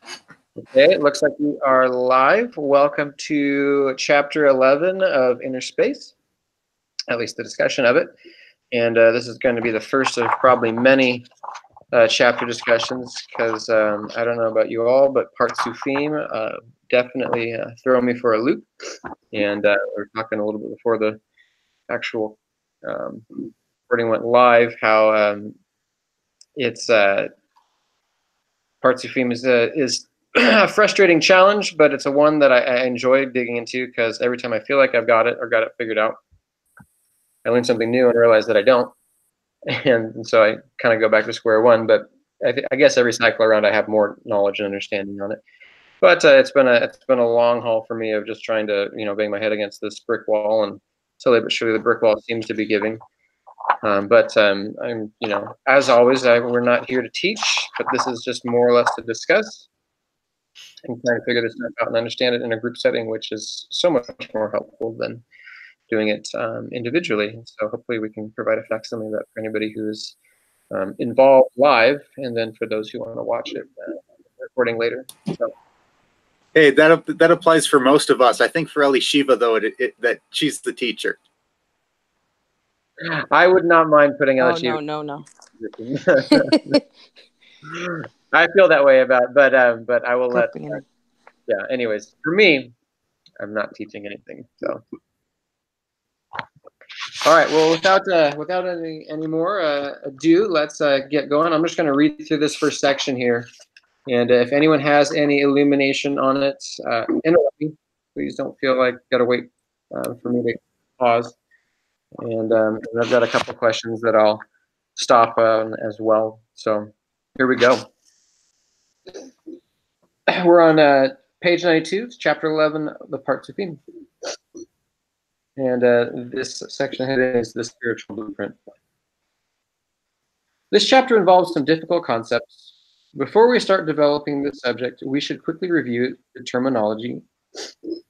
Okay, it looks like we are live. Welcome to chapter 11 of Inner Space, at least the discussion of it. And this is going to be the first of probably many chapter discussions because I don't know about you all, but Partzufim definitely throw me for a loop. And we were talking a little bit before the actual recording went live how it's Partzufim is a frustrating challenge, but it's a one that I enjoy digging into because every time I feel like I've got it or got it figured out, I learn something new and realize that I don't, and so I kind of go back to square one. But I guess every cycle around, I have more knowledge and understanding on it. But it's been a long haul for me of just trying to bang my head against this brick wall, and slowly but surely the brick wall seems to be giving. But I'm as always, we're not here to teach, but this is just more or less to discuss and trying to figure this stuff out and understand it in a group setting, which is so much more helpful than doing it individually. So hopefully we can provide a facsimile of that for anybody who's involved live, and then for those who want to watch it recording later. So. Hey, that applies for most of us. I think for Ellie Shiva, though, that she's the teacher. I would not mind putting Ellie Shiva. No. I feel that way about, but I will let. Yeah. Anyways, for me, I'm not teaching anything. So. All right. Well, without any more ado, let's get going. I'm just going to read through this first section here, and if anyone has any illumination on it, interrupt me. Please don't feel like you got to wait for me to pause. And I've got a couple questions that I'll stop as well. So here we go. We're on page 92, chapter 11, the Partzufim. And this section heading is the spiritual blueprint. This chapter involves some difficult concepts. Before we start developing this subject, we should quickly review the terminology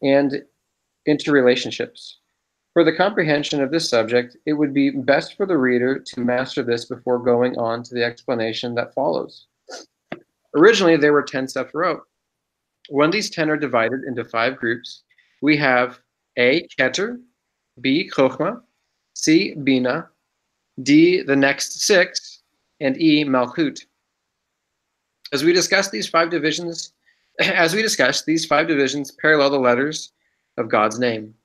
and interrelationships. For the comprehension of this subject, it would be best for the reader to master this before going on to the explanation that follows. Originally, there were 10 Sephirot. When these 10 are divided into 5 groups, we have A, Keter, B, Chochmah, C, Bina, D, the next 6, and E, Malchut. As we discuss these 5 divisions parallel the letters of God's name.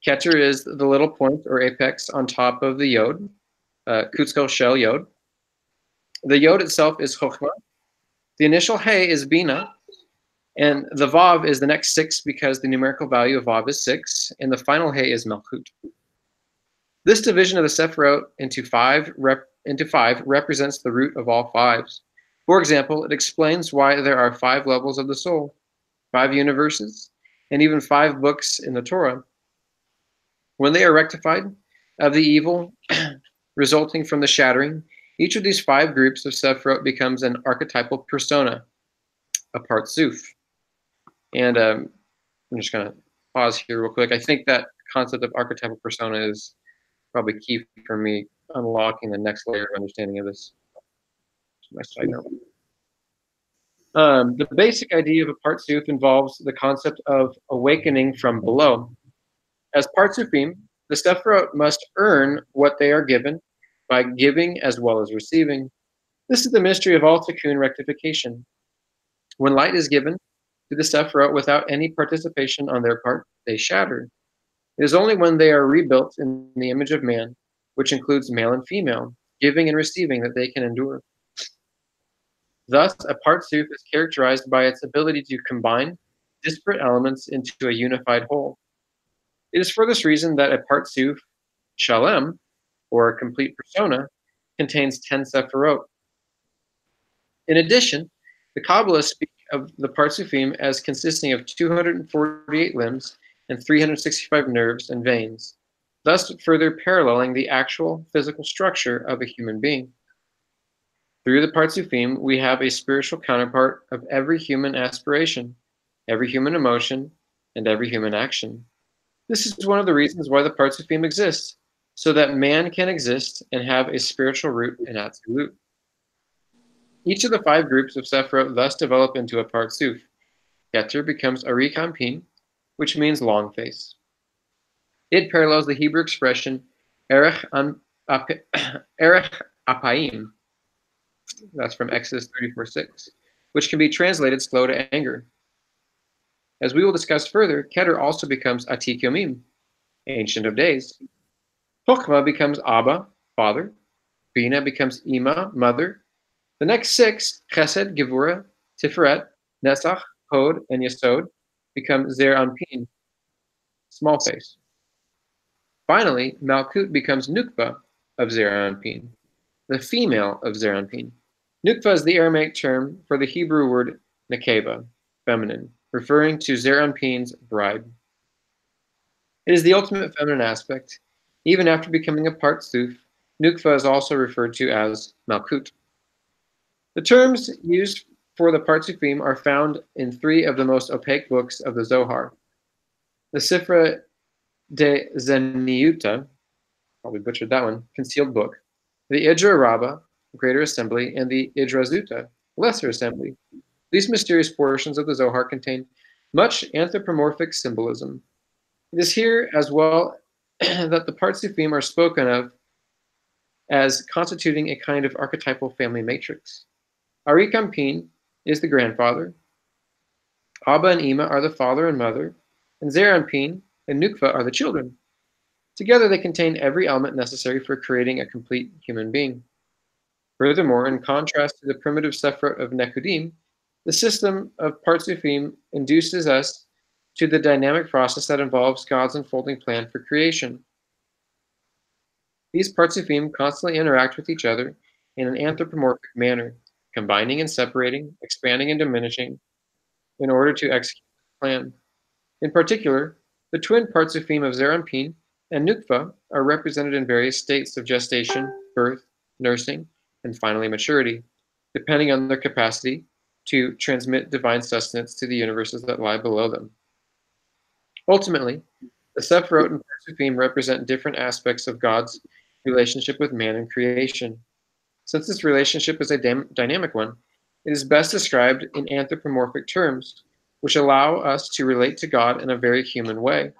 Keter is the little point or apex on top of the Yod, Kutzkel Shel Yod. The Yod itself is Chochmah. The initial He is Bina, and the Vav is the next 6 because the numerical value of Vav is 6, and the final He is Malchut. This division of the Sephirot into 5 represents the root of all 5s. For example, it explains why there are 5 levels of the soul, 5 universes, and even 5 books in the Torah. When they are rectified of the evil resulting from the shattering, each of these 5 groups of Sephirot becomes an archetypal persona, a Partzuf. And I'm just going to pause here real quick. I think that concept of archetypal persona is probably key for me unlocking the next layer of understanding of this. My side note. The basic idea of a Partzuf involves the concept of awakening from below. As Partzufim, the Sephirot must earn what they are given by giving as well as receiving. This is the mystery of all tikkun rectification. When light is given to the Sephirot without any participation on their part, they shatter. It is only when they are rebuilt in the image of man, which includes male and female, giving and receiving, that they can endure. Thus, a Partzuf is characterized by its ability to combine disparate elements into a unified whole. It is for this reason that a Partzuf Shalem, or a complete persona, contains 10 Sephirot. In addition, the Kabbalists speak of the Partzufim as consisting of 248 limbs and 365 nerves and veins, thus further paralleling the actual physical structure of a human being. Through the Partzufim, we have a spiritual counterpart of every human aspiration, every human emotion, and every human action. This is one of the reasons why the Partzufim exist, so that man can exist and have a spiritual root and absolute. Each of the 5 groups of Sephiroth thus develop into a Partzuf. Keter becomes Arik Anpin, which means long face. It parallels the Hebrew expression Erech Apayim, that's from Exodus 34:6, which can be translated slow to anger. As we will discuss further, Keter also becomes Atik Yomim, Ancient of Days. Chokmah becomes Abba, Father. Bina becomes Ima, Mother. The next 6, Chesed, Gevurah, Tiferet, Netzach, Hod, and Yesod, become Zer Anpin, small face. Finally, Malkut becomes Nukba of Zer Anpin, the female of Zer Anpin. Nukba is the Aramaic term for the Hebrew word Nekeva, feminine, referring to Zer Anpin's bride. It is the ultimate feminine aspect. Even after becoming a Partzuf, Nukva is also referred to as Malkut. The terms used for the Partzufim are found in 3 of the most opaque books of the Zohar. The Sifra de Zeniuta, probably butchered that one, concealed book, the Idra Rabbah, Greater Assembly, and the Idra Zuta, Lesser Assembly. These mysterious portions of the Zohar contain much anthropomorphic symbolism. It is here as well that the Partzufim are spoken of as constituting a kind of archetypal family matrix. Arik Anpin is the grandfather, Abba and Ima are the father and mother, and Zer Anpin and Nukva are the children. Together they contain every element necessary for creating a complete human being. Furthermore, in contrast to the primitive Sephirot of Nekudim, the system of Partzufim induces us to the dynamic process that involves God's unfolding plan for creation. These Partzufim constantly interact with each other in an anthropomorphic manner, combining and separating, expanding and diminishing, in order to execute the plan. In particular, the twin Partzufim of Zer Anpin and Nukva are represented in various states of gestation, birth, nursing, and finally maturity, depending on their capacity to transmit divine sustenance to the universes that lie below them. Ultimately, the Sephirot and Partzufim represent different aspects of God's relationship with man and creation. Since this relationship is a dynamic one, it is best described in anthropomorphic terms, which allow us to relate to God in a very human way.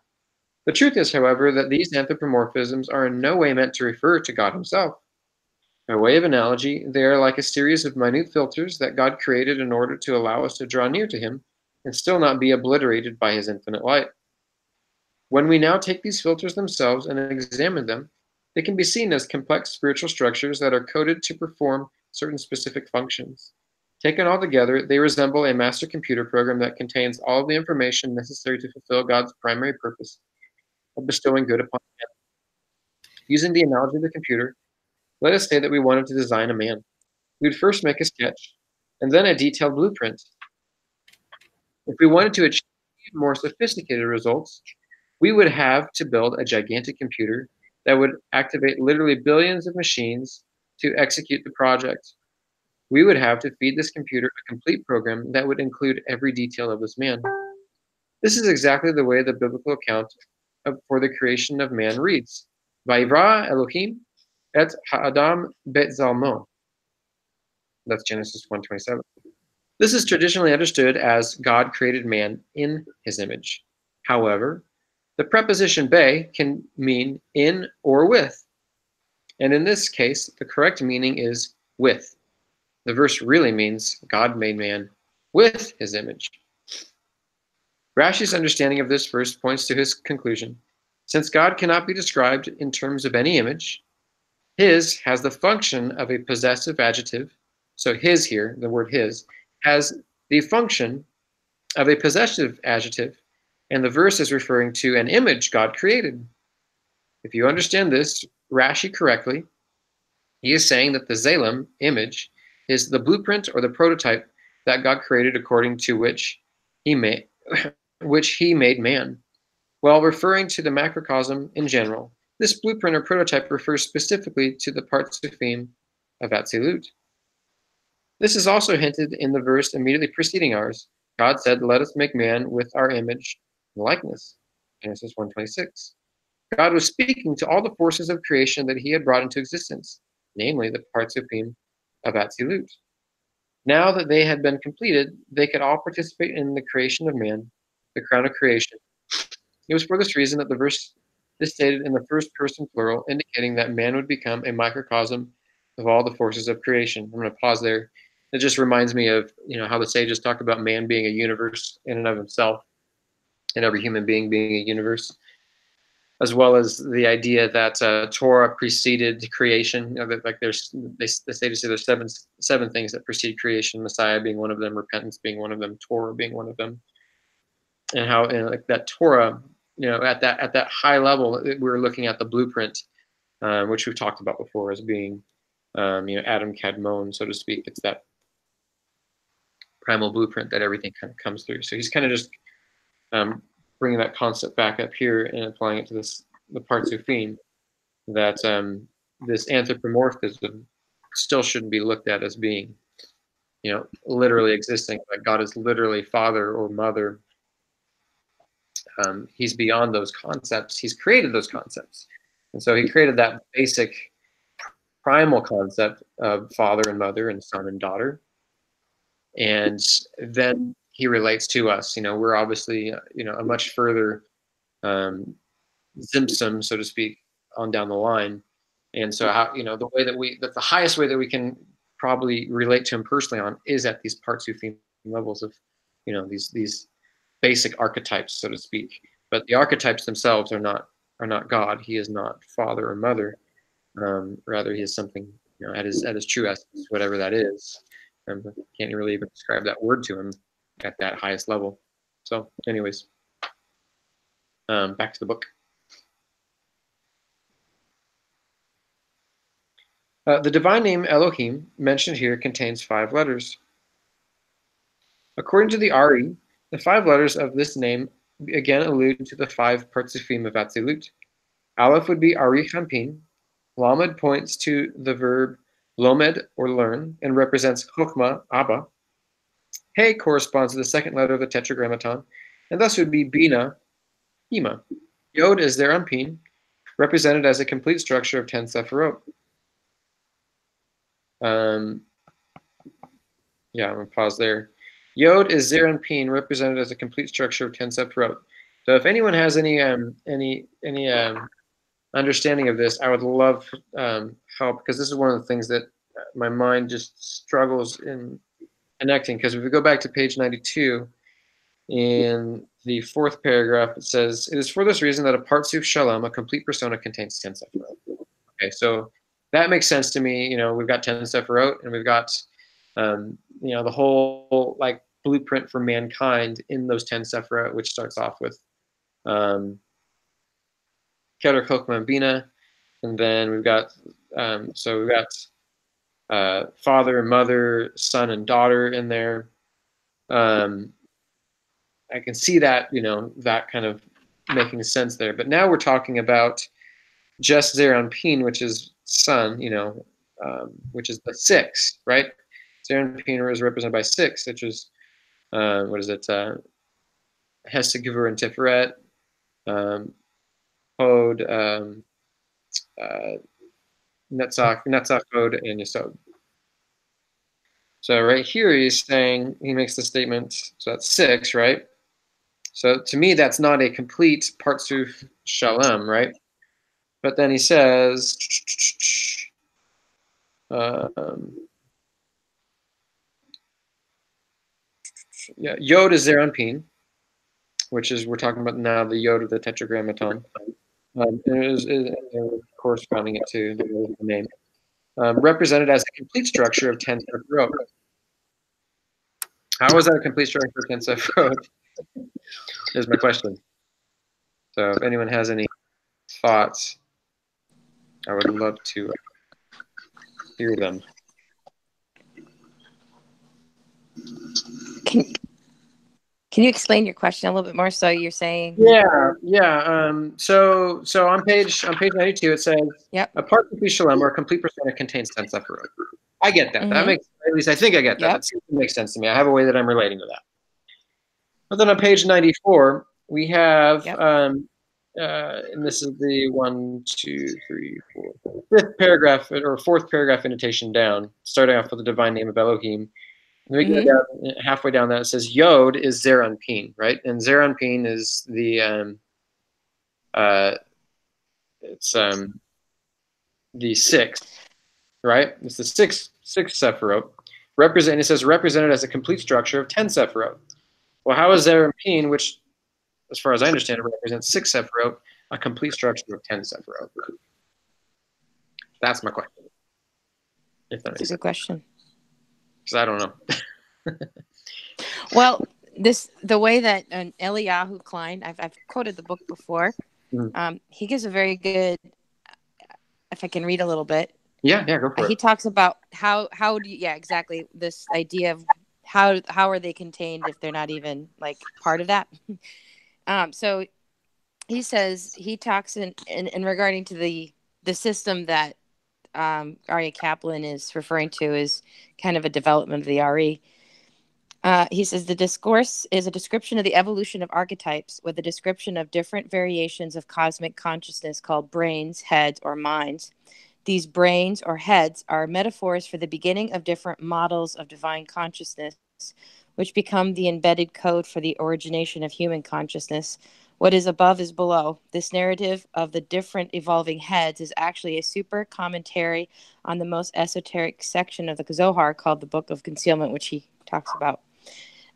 The truth is, however, that these anthropomorphisms are in no way meant to refer to God himself. By way of analogy, they are like a series of minute filters that God created in order to allow us to draw near to him and still not be obliterated by his infinite light. When we now take these filters themselves and examine them, they can be seen as complex spiritual structures that are coded to perform certain specific functions. Taken all together, they resemble a master computer program that contains all of the information necessary to fulfill God's primary purpose of bestowing good upon man. Using the analogy of the computer, let us say that we wanted to design a man. We would first make a sketch, and then a detailed blueprint. If we wanted to achieve more sophisticated results, we would have to build a gigantic computer that would activate literally billions of machines to execute the project. We would have to feed this computer a complete program that would include every detail of this man. This is exactly the way the biblical account for the creation of man reads. Vayivra Elohim et ha'adam betzalmo. That's Genesis 1:27. This is traditionally understood as God created man in his image. However, the preposition be can mean in or with. And in this case, the correct meaning is with. The verse really means God made man with his image. Rashi's understanding of this verse points to his conclusion. Since God cannot be described in terms of any image, his has the function of a possessive adjective. So his here, the word his, has the function of a possessive adjective, and the verse is referring to an image God created. If you understand this, Rashi correctly, he is saying that the Zalem image is the blueprint or the prototype that God created according to which he made man. While referring to the macrocosm in general, this blueprint or prototype refers specifically to the Partzufim of Atzilut. This is also hinted in the verse immediately preceding ours. God said, "Let us make man with our image and likeness." Genesis 1:26. God was speaking to all the forces of creation that he had brought into existence, namely the Partzufim of Atzilut. Now that they had been completed, they could all participate in the creation of man, the crown of creation. It was for this reason that the verse is stated in the first person plural, indicating that man would become a microcosm of all the forces of creation. I'm going to pause there. It just reminds me of how the sages talk about man being a universe in and of himself, and every human being being a universe, as well as the idea that Torah preceded creation. That like the sages say there's seven things that precede creation. Messiah being one of them, repentance being one of them, Torah being one of them, and how like that Torah, at that high level, we're looking at the blueprint, which we've talked about before as being, Adam Kadmon, so to speak. It's that primal blueprint that everything kind of comes through. So he's kind of just bringing that concept back up here and applying it to the Partzufim, that this anthropomorphism still shouldn't be looked at as being, literally existing, like God is literally father or mother. He's beyond those concepts. He's created those concepts. And so he created that basic primal concept of father and mother and son and daughter. And then he relates to us. We're obviously, a much further Zimsum, so to speak, on down the line. And so how, the way that's the highest way that we can probably relate to him personally on is at these Partzufim levels of, these basic archetypes, so to speak. But the archetypes themselves are not God. He is not father or mother. Rather, he is something, at his true essence, whatever that is. Can't really even describe that word to him at that highest level. So, anyways, back to the book. The divine name Elohim mentioned here contains 5 letters. According to the Ari, the 5 letters of this name again allude to the 5 Partzufim of Atzilut. Aleph would be Ari Champin. Lamed points to the verb lomed, or learn, and represents Chokmah, Abba. He corresponds to the 2nd letter of the Tetragrammaton, and thus would be Bina, Ima. Yod is their Ampin, represented as a complete structure of 10 Sephirot. I'm going to pause there. Yod is Zer and Pin, represented as a complete structure of 10 Sephirot. So if anyone has any understanding of this, I would love help, because this is one of the things that my mind just struggles in connecting. Because if we go back to page 92, in the 4th paragraph, it says, "It is for this reason that a Partzuf Shalom, a complete persona, contains 10 Sephirot." Okay, so that makes sense to me. We've got 10 Sephirot, and we've got the whole like blueprint for mankind in those 10 Sephirot, which starts off with Keter, Chokmah, and Bina, and then we've got father, mother, son, and daughter in there. I can see that that kind of making sense there. But now we're talking about just Zeron Pin, which is son, which is the 6, right? Zeron Pin is represented by 6, which is what is it? Hesed, Gevur, and Tiferet. Hod, Netzach, Hod, and Yesod. So right here he makes the statement, so that's 6, right? So to me, that's not a complete Partzuf Shalom, right? But then he says, Yod is Zeron Pin, which is, we're talking about now the Yod of the Tetragrammaton. And it is corresponding it to the name. Represented as a complete structure of 10 Sephirot. How is that a complete structure of 10 Sephirot? Is my question. So if anyone has any thoughts, I would love to hear them. Can you explain your question a little bit more? So you're saying? Yeah. So on page 92, it says, "Yep, a Partzuf Shalom, or a complete persona, contains 10 Sephirot." I get that. That makes, at least I think I get that. That seems to make sense to me. I have a way that I'm relating to that. But then on page 94, we have, and this is the 5th paragraph, or 4th paragraph indentation down, starting off with the divine name of Elohim. We go down halfway down that. It says Yod is Zeranpin, right? And Zeranpin is the it's the sixth, right? It's the sixth Sephiroth. It says represented as a complete structure of 10 Sephiroth. Well, how is Zeranpin, which, as far as I understand it, represents 6 Sephiroth, a complete structure of 10 Sephiroth? That's my question. If that That's a makes good sense. question. Because I don't know. Well, the way that Eliyahu Klein, I've quoted the book before. He gives a very good, if I can read a little bit. Yeah, go for it. He talks about how do you, exactly, this idea of how are they contained if they're not even like part of that. So he says, he talks in regarding to the system that Arya Kaplan is referring to is kind of a development of the RE. He says the discourse is a description of the evolution of archetypes with a description of different variations of cosmic consciousness called brains, heads, or minds. These brains or heads are metaphors for the beginning of different models of divine consciousness, which become the embedded code for the origination of human consciousness. What is above is below. This narrative of the different evolving heads is actually a super commentary on the most esoteric section of the Zohar called the Book of Concealment, which he talks about.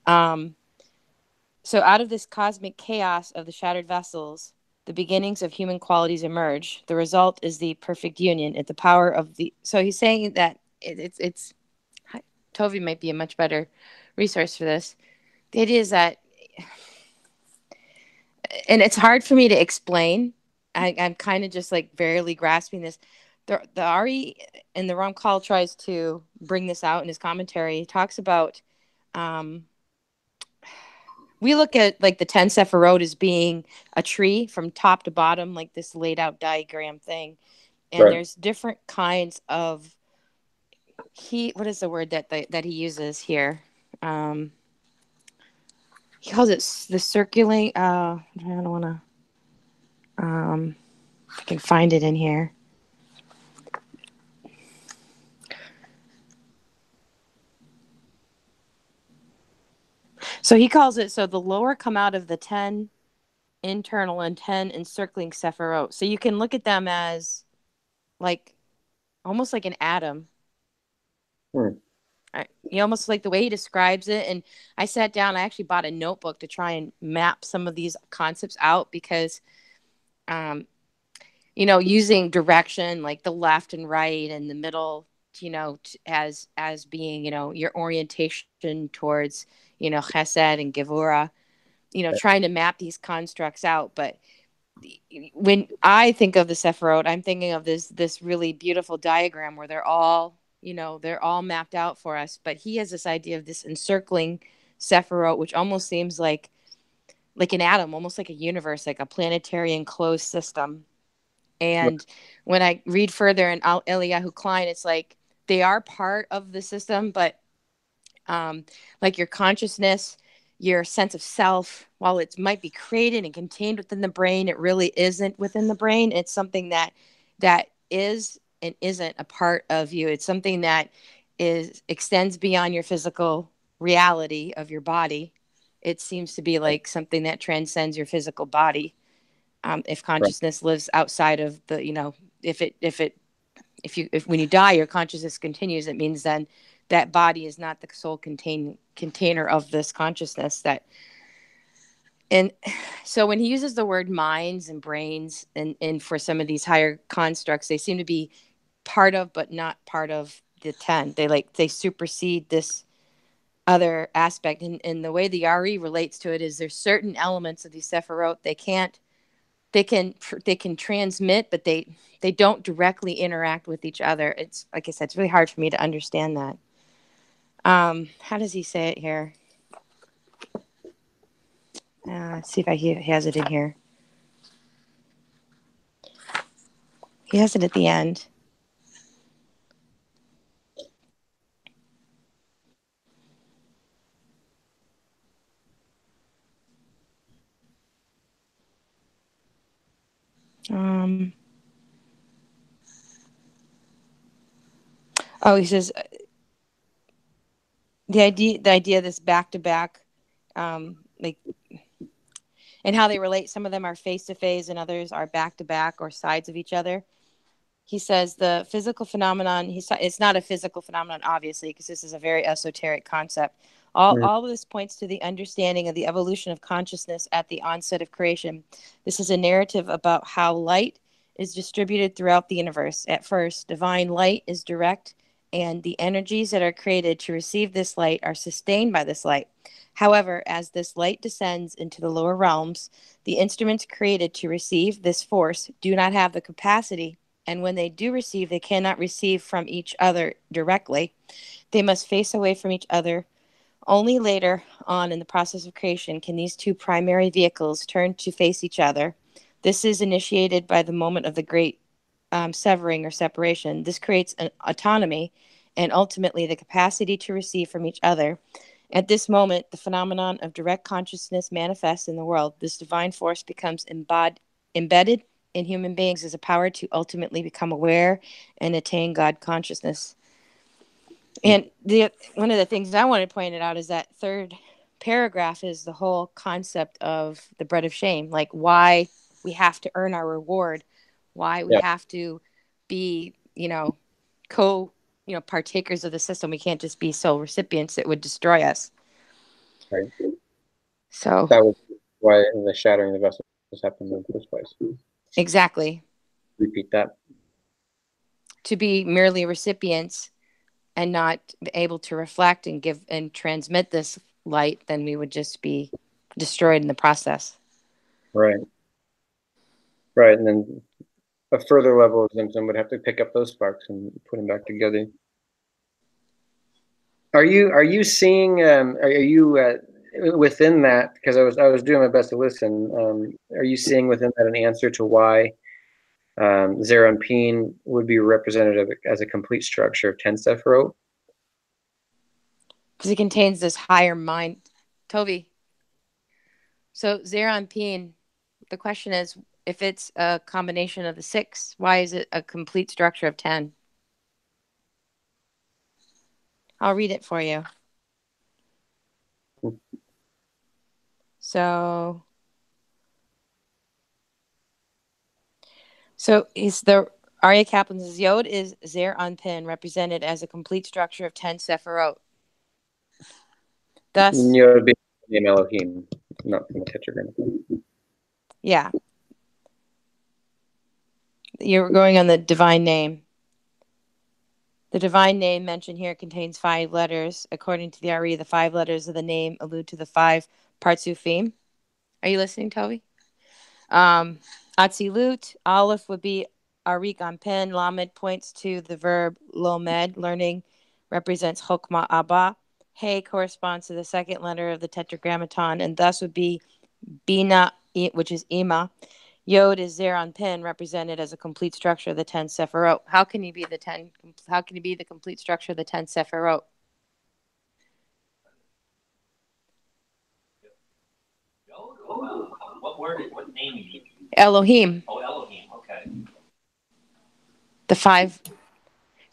So out of this cosmic chaos of the shattered vessels, the beginnings of human qualities emerge. The result is the perfect union. At the power of the. So he's saying that it's Tovi might be a much better resource for this. The idea is that, and it's hard for me to explain. I'm kind of just like barely grasping this. The Ari and the Ramchal tries to bring this out in his commentary. He talks about. We look at like the 10 Sephiroth as being a tree from top to bottom, like this laid out diagram thing. And there's different kinds of what is the word that he uses here? He calls it the circulating. I don't want to. I can find it in here. So he calls it, so the lower come out of the 10 internal and 10 encircling Sephiroth. So you can look at them as like almost like an atom. You almost like the way he describes it. And I sat down, I actually bought a notebook to try and map some of these concepts out because, using direction, like the left and right and the middle, as being, your orientation towards, chesed and gevura, trying to map these constructs out. But when I think of the Sephiroth, I'm thinking of this really beautiful diagram where they're all mapped out for us. But he has this idea of this encircling Sephiroth, which almost seems like an atom, almost like a universe, like a planetary enclosed system. And when I read further in Eliyahu Klein, it's like they are part of the system, but like your consciousness, your sense of self, while it might be created and contained within the brain, it really isn't within the brain. It's something that is and isn't a part of you. It's something that extends beyond your physical reality of your body. It seems to be like something that transcends your physical body. If consciousness lives outside of the, if when you die, your consciousness continues, it means then that body is not the sole container of this consciousness. And so when he uses the word minds and brains and for some of these higher constructs, they seem to be part of, but not part of the 10. They supersede this other aspect. And the way the RE relates to it is there's certain elements of the Sephiroth they can transmit, but they don't directly interact with each other. It's like I said, it's really hard for me to understand that. How does he say it here? Let's see if he has it in here. He has it at the end. He says, the idea of this back to back, like, and how they relate. Some of them are face to face, and others are back to back or sides of each other. He says the physical phenomenon. It's not a physical phenomenon, obviously, because this is a very esoteric concept. All of this points to the understanding of the evolution of consciousness at the onset of creation. This is a narrative about how light is distributed throughout the universe. At first, divine light is direct, and the energies that are created to receive this light are sustained by this light. However, as this light descends into the lower realms, the instruments created to receive this force do not have the capacity, and when they do receive, they cannot receive from each other directly. They must face away from each other. Only later on in the process of creation can these two primary vehicles turn to face each other. This is initiated by the moment of the great severing or separation. This creates an autonomy and ultimately the capacity to receive from each other. At this moment, the phenomenon of direct consciousness manifests in the world. This divine force becomes embedded in human beings as a power to ultimately become aware and attain God consciousness. And one of the things I wanted to point out is that third paragraph is the whole concept of the bread of shame, like why we have to earn our reward, why we have to be, partakers of the system. We can't just be sole recipients. It would destroy us. Right. So that was why the shattering of the vessels happened in the first place. Exactly. Repeat that. To be merely recipients and not able to reflect and give and transmit this light, then we would just be destroyed in the process. Right. Right. And then a further level of Zimzum would have to pick up those sparks and put them back together. Are you seeing? Are you within that? Because I was doing my best to listen. Are you seeing within that an answer to why Zeranpin would be representative as a complete structure of 10 Sephiroth? Because it contains this higher mind. Toby. So Zeranpin, the question is, if it's a combination of the 6, why is it a complete structure of 10? I'll read it for you. So is the Arya Kaplan's Yod is Zeranpin, represented as a complete structure of 10 Sephiroth. Thus, Yod being the name Elohim, not from the tetragram. Yeah. You're going on the divine name. The divine name mentioned here contains 5 letters. According to the Ari, the 5 letters of the name allude to the 5 Partzufim. Are you listening, Toby? Atzilut, Aleph would be Arik on pen. Lamed points to the verb lomed, learning, represents Chokmah Abba. Hey corresponds to the second letter of the tetragrammaton, and thus would be Bina, which is Ima. Yod is there on pen, represented as a complete structure of the 10 Sephiroth. How can you be the 10? How can you be the complete structure of the 10 Sephiroth? What word? What name you use? Elohim. Oh, Elohim. Okay. The 5. Hey.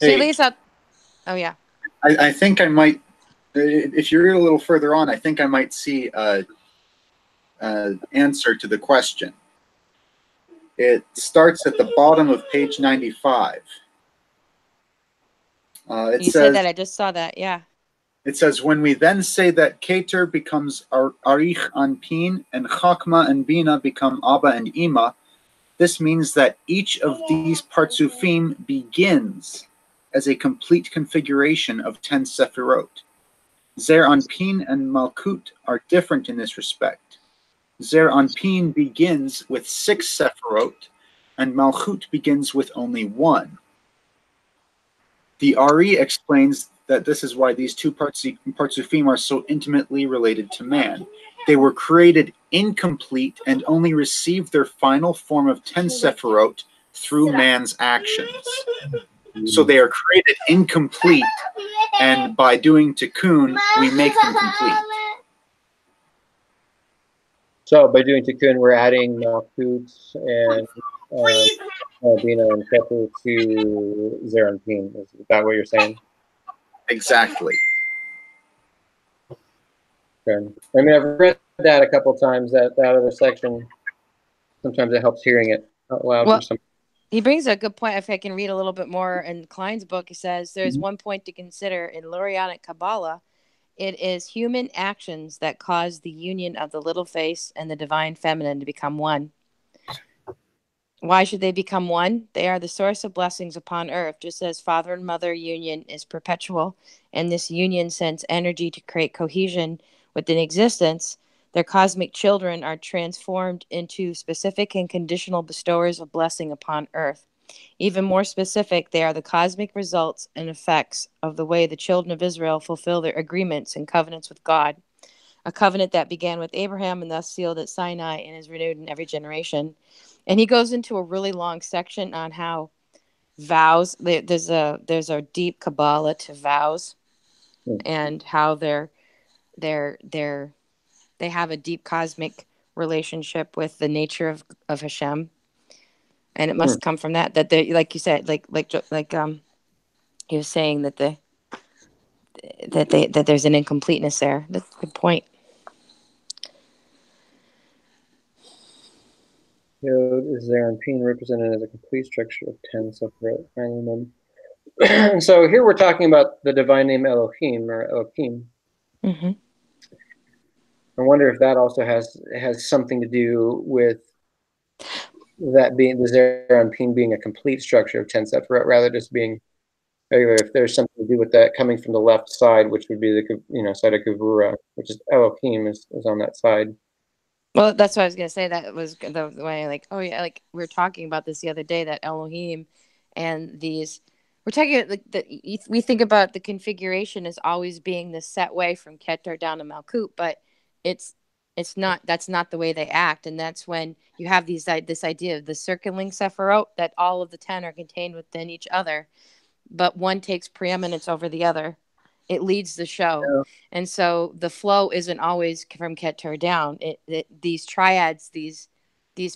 See, Lisa. Oh yeah. I think I might. If you read a little further on, I think I might see an answer to the question. It starts at the bottom of page 95. You said that. I just saw that. Yeah. It says, when we then say that Keter becomes Arich Anpin and Chakma and Bina become Abba and Ima, this means that each of these Partzufim begins as a complete configuration of 10 Sephiroth. Zer Anpin and Malkut are different in this respect. Zer Anpin begins with 6 Sephiroth, and Malchut begins with only 1. The Ari explains that this is why these two Partzufim are so intimately related to man. They were created incomplete and only received their final form of 10 Sephiroth through man's actions. So they are created incomplete, and by doing Tikkun, we make them complete. So by doing Tikkun, we're adding Malkut and Bina and Keter to Zeranpin. Is that what you're saying? Exactly. Okay. I mean, I've read that a couple times, that other section. Sometimes it helps hearing it out loud from Well, some. he brings a good point. If I can read a little bit more in Klein's book, he says there's Mhm. one point to consider in Lurianic Kabbalah. It is human actions that cause the union of the little face and the divine feminine to become one. Why should they become one? They are the source of blessings upon earth, just as father and mother union is perpetual, and this union sends energy to create cohesion within existence. Their cosmic children are transformed into specific and conditional bestowers of blessing upon earth. Even more specific, they are the cosmic results and effects of the way the children of Israel fulfill their agreements and covenants with God, a covenant that began with Abraham and thus sealed at Sinai and is renewed in every generation. And he goes into a really long section on how vows, there's a deep Kabbalah to vows, and how they're they have a deep cosmic relationship with the nature of Hashem, and it must come from that they, like you said, like he was saying that there's an incompleteness there. That's a good point. Is there in Peen represented as a complete structure of 10 separate elements. And so here we're talking about the divine name Elohim or Elohim. Mm-hmm. I wonder if that also has something to do with that being the Zeranpin being a complete structure of 10 separate, rather just being regular. If there's something to do with that coming from the left side, which would be the side of Gevura, which is Elohim is on that side. Well, that's what I was gonna say. That was the way, like, oh yeah, like we were talking about this the other day. That Elohim and these, we're talking like we think about the configuration as always being this set way from Keter down to Malkut, but it's not. That's not the way they act, and that's when you have this idea of the circling Sephiroth, that all of the 10 are contained within each other, but one takes preeminence over the other. It leads the show. Yeah. And so the flow isn't always from Keter down. These triads, these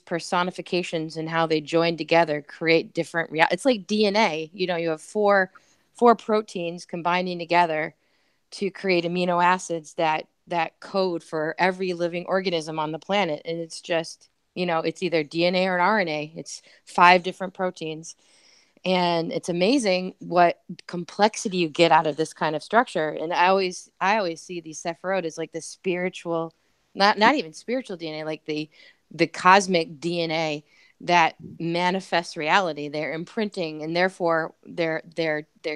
personifications and how they join together create different it's like DNA. You have four proteins combining together to create amino acids that code for every living organism on the planet. And it's just, it's either DNA or an RNA. It's 5 different proteins, and it's amazing what complexity you get out of this kind of structure. And I always see these Sephiroth as like the spiritual, not even spiritual DNA, like the cosmic DNA that manifests reality. They're imprinting, and therefore they're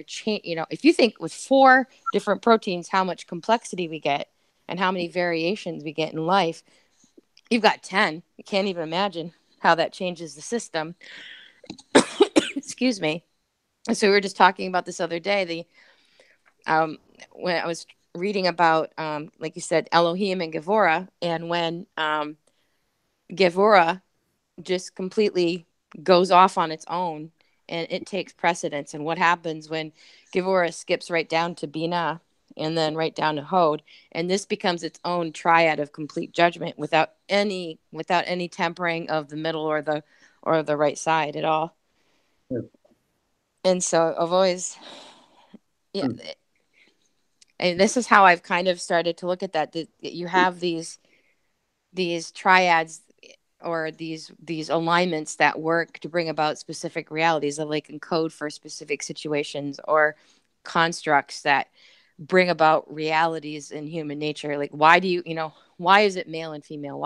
change. If you think with 4 different proteins, how much complexity we get and how many variations we get in life, you've got 10. You can't even imagine how that changes the system. Excuse me. So we were just talking about this other day. When I was reading about, like you said, Elohim and Gevura, and when Gevura just completely goes off on its own and it takes precedence, and what happens when Gevura skips right down to Bina and then right down to Hod, and this becomes its own triad of complete judgment without any tempering of the middle or the right side at all. Yeah. And so I've always, yeah, and this is how I've kind of started to look at that. You have these triads or these alignments that work to bring about specific realities that like encode for specific situations, or constructs that bring about realities in human nature. Like, why is it male and female?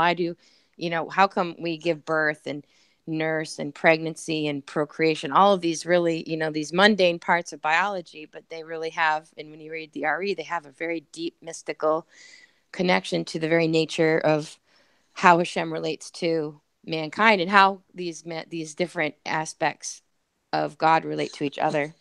How come we give birth and nurse and pregnancy and procreation, all of these really, these mundane parts of biology, but they really have, and when you read the RE, they have a very deep mystical connection to the very nature of how Hashem relates to mankind, and how these different aspects of God relate to each other.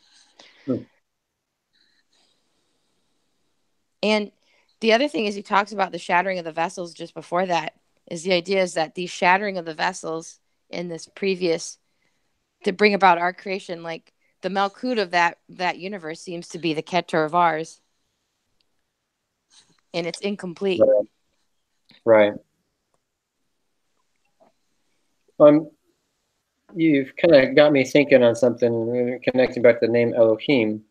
And the other thing is, he talks about the shattering of the vessels just before that. Is the idea is that the shattering of the vessels in this previous, to bring about our creation, like the Malkut of that universe seems to be the Keter of ours, and it's incomplete. Right. You've kind of got me thinking on something, connecting back to the name Elohim.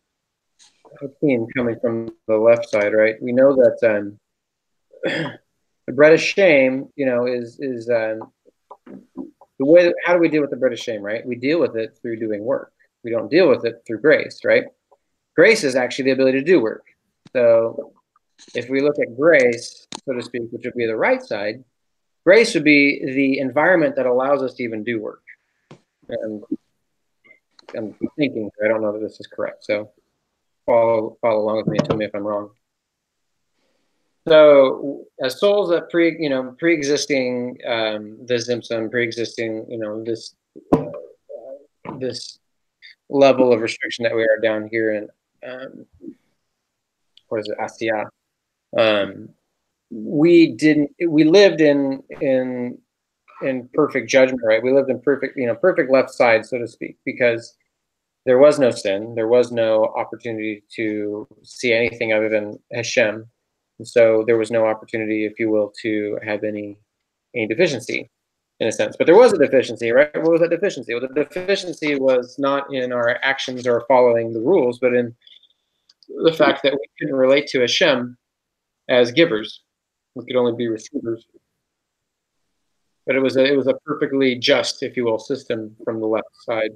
Elohim coming from the left side, right? We know that the bread of shame, is the way. How do we deal with the bread of shame? Right, we deal with it through doing work. We don't deal with it through grace. Right, grace is actually the ability to do work. So if we look at grace, so to speak, which would be the right side, grace would be the environment that allows us to even do work. And I'm thinking, I don't know that this is correct. So follow along with me and tell me if I'm wrong. So as souls that pre-existing the Zimtzum, pre-existing, this level of restriction that we are down here in, what is it, Asiya. We lived in perfect judgment, right? We lived in perfect left side, so to speak, because there was no sin, there was no opportunity to see anything other than Hashem, and so there was no opportunity, if you will, to have any deficiency, in a sense. But there was a deficiency, right? What was that deficiency? Well, the deficiency was not in our actions or following the rules, but in the fact that we couldn't relate to Hashem as givers. We could only be receivers. But it was a perfectly just, if you will, system from the left side.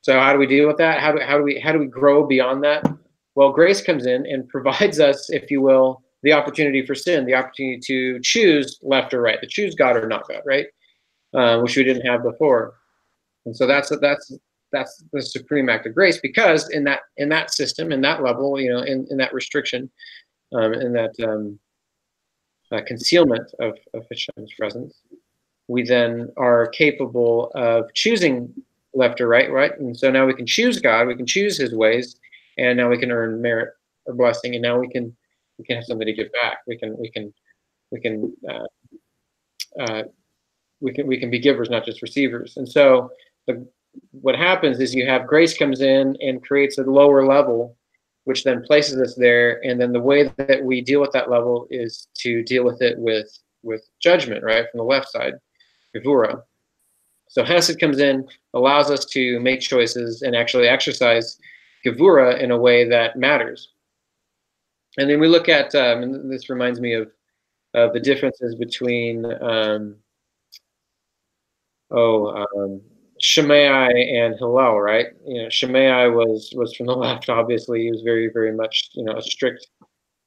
So how do we deal with that? How do we grow beyond that? Well, grace comes in and provides us, if you will, the opportunity for sin, the opportunity to choose left or right, to choose God or not God, right? Which we didn't have before. And so that's the supreme act of grace, because in that system, in that level, in that restriction, in that concealment of Hashem's presence, we then are capable of choosing left or right? And so now we can choose God, we can choose His ways, and now we can earn merit or blessing, and now we can have something to give back. We can be givers, not just receivers. And so what happens is you have grace comes in and creates a lower level, which then places us there. And then the way that we deal with that level is to deal with it with judgment, right, from the left side, Gevura. So Hesed comes in, allows us to make choices and actually exercise Gevura in a way that matters. And then we look at, and this reminds me of the differences between Shammai and Hillel, right? Shammai was from the left. Obviously, he was very, very much, a strict.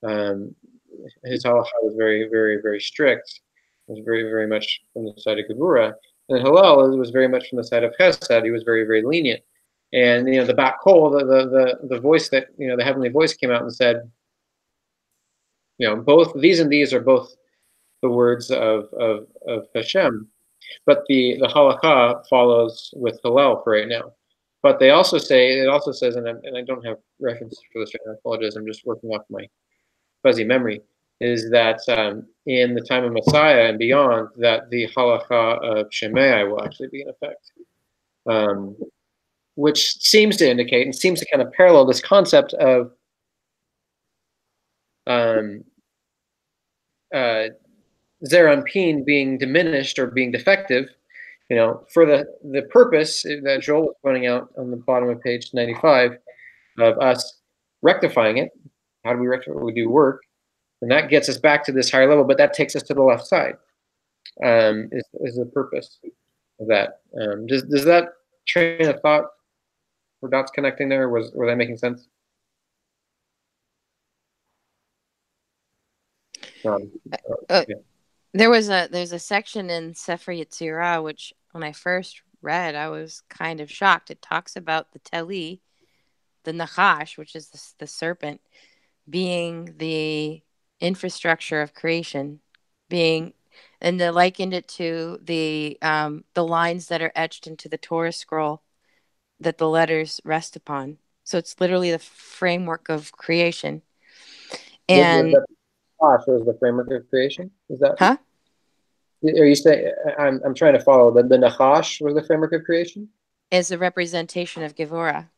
His halacha was very, very, very strict. It was very, very much from the side of Gevura. And Hillel was very much from the side of Chesed. He was very, very lenient. And the back hole, the voice that the heavenly voice came out and said, both these and these are both the words of Hashem. But the halakha follows with Hillel for right now. But it also says, and I don't have reference for this right now, I apologize, I'm just working off my fuzzy memory, is that in the time of Messiah and beyond, that the halakha of Shammai will actually be in effect. Which seems to indicate and seems to kind of parallel this concept of Zeranpin being diminished or being defective, for the purpose that Joel was pointing out on the bottom of page 95 of us rectifying it. How do we rectify it? We do work, and that gets us back to this higher level, but that takes us to the left side, is the purpose of that. Does that train of thought, were dots connecting there, or were they making sense? Yeah. There's a section in Sefer Yetzirah which, when I first read, I was kind of shocked. It talks about the Teli, the Nachash, which is the serpent, being the infrastructure of creation, and they likened it to the lines that are etched into the Torah scroll that the letters rest upon. So it's literally the framework of creation. And Nachash was the framework of creation? Is that? Huh? Are you saying? I'm trying to follow. The Nachash was the framework of creation? Is a representation of Gevurah,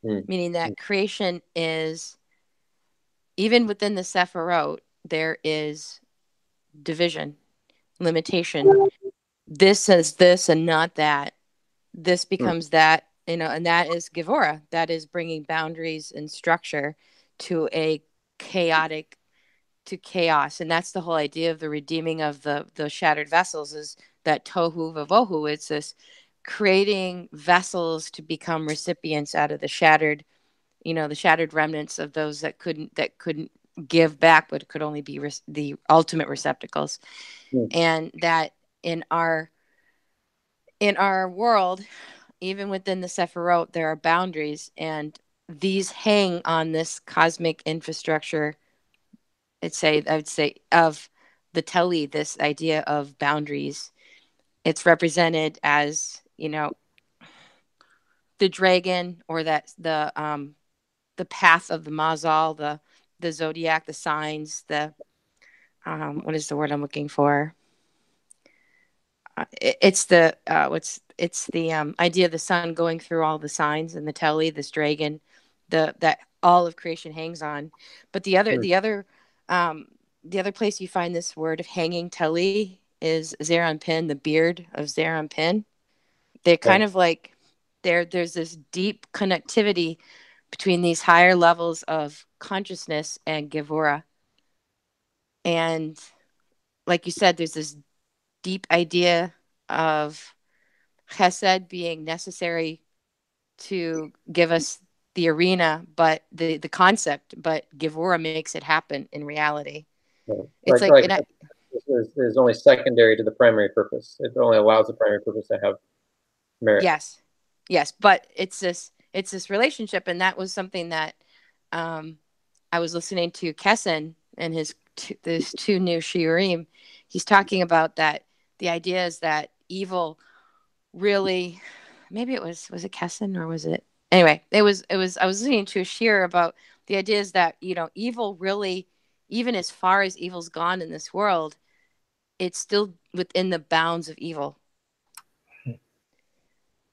meaning that creation is, even within the Sephirot, there is division, limitation. This says this and not that. This becomes that, and that is Gevurah. That is bringing boundaries and structure to a chaotic chaos. And that's the whole idea of the redeeming of the shattered vessels, is that tohu vavohu. It's this creating vessels to become recipients out of the shattered, the shattered remnants of those that couldn't give back, but could only be the ultimate receptacles. And that in our world, even within the Sephirot, there are boundaries, and these hang on this cosmic infrastructure. I would say of the Teli, this idea of boundaries. It's represented as, the dragon, or that the path of the Mazal, the zodiac, the signs, the what is the word I'm looking for? It's the idea of the sun going through all the signs, and the Teli, this dragon, that all of creation hangs on. But the other place you find this word of hanging Teli is Zeranpin, the beard of Zeranpin. They're kind of like there's this deep connectivity between these higher levels of consciousness and Gevura. And like you said, there's this deep idea of Chesed being necessary to give us the arena, but the concept, but Gevura makes it happen in reality. It's is only secondary to the primary purpose. It only allows the primary purpose to have merit. Yes, but it's this relationship, and that was something that I was listening to Kesson and his two new shiurim. He's talking about that. The idea is that evil really, maybe it was it Kesson, or was it, anyway, it was I was listening to a shiur about the idea is that evil really, even as far as evil's gone in this world, it's still within the bounds of evil,